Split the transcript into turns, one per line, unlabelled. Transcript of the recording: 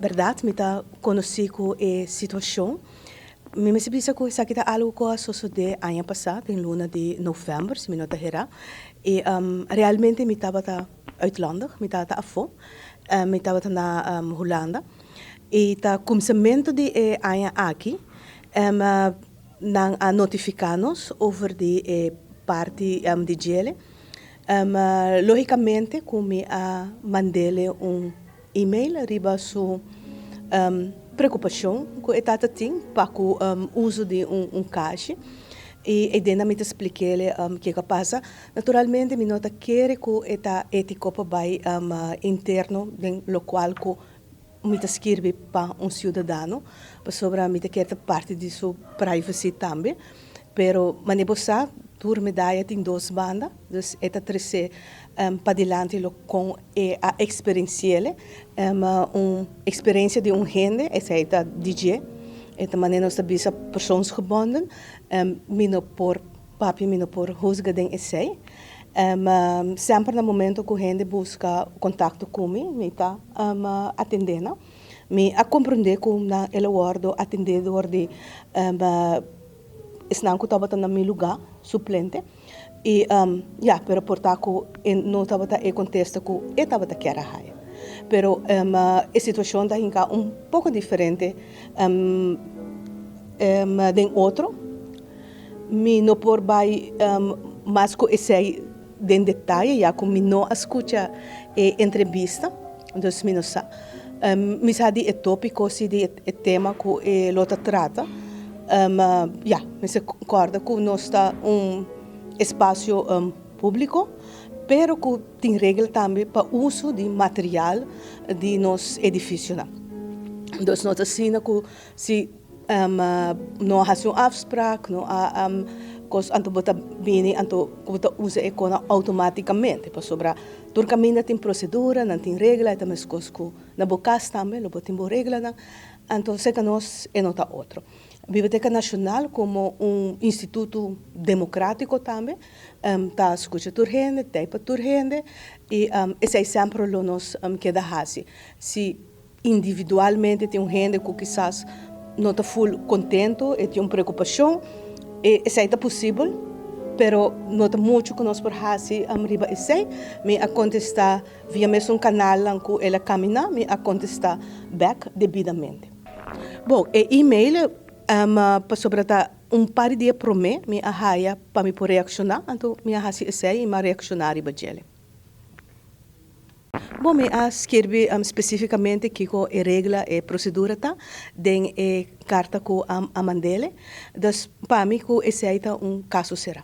verdade, me tá conheci com a situação. Me sabia que isso aqui tá algo que sucedeu ano passado, em luna de novembro, se me não errar. E realmente me estava uit Londen, me estava afo, me estava na Holanda. E tá começamento de ano aqui, nang notificar-nos over de parte de gele. Logicamente, como mandei e-mail riba su preocupação que etata tem para o uso de caixa e dentro me expliquei o que passa. Naturalmente, me nota que eta ético para interno do qual me escreve para cidadão, sobre me quer parte de sua privacy também, pero manebosa tour medalha tem duas bandas, dus eta trece para diante com a experienciale, experiência de gente, essa é a DJ, eta maneira nós bisa persoonsgebonden, mino por papi, mino por husga den essay. Sempre no momento que a gente busca contato comigo, me está atendendo, me a compreender como na ela guardo atendedor de não que estava no meu lugar suplente e pero portar que não estava em contexto que eu estava a querer raia, pero a situação está pouco diferente de outro, me não por vai mais que esse de detalhe, já como não escuta entrevista, então me não sabe, me sabe o tópico, se de tema que lota trata. Me se concorda que nós está espaço público, pero que tem regra também para uso de material de nos edifício. Então, nós assinamos que se não há afspraak, não há coisa anto bota bem, anto bota usa econa automaticamente, para sobra tur caminho tem procedura, não tem regra, também as coisas que na boca também, não botem boa regra, não, então se que nós é nota outro. A Biblioteca Nacional, como instituto democrático também, está escuta tur gente, teipa tur gente, e esse é sempre o nos queda assim. Se individualmente tem gente que quizás não está full contento e tem preocupação, esse é possível, pero não está muito que nós por assim riba esse, me a contestar via mesmo canal que ela caminha, me a contestar back devidamente. Bom, e-mail para sobre par de dias por mês, me arraia para me por reaccionar, então me arraia esse e me reaccionar riba gele. Bom, me escrevi especificamente que a regra e procedura tá den carta com a mandele, das para mim que esse é caso será.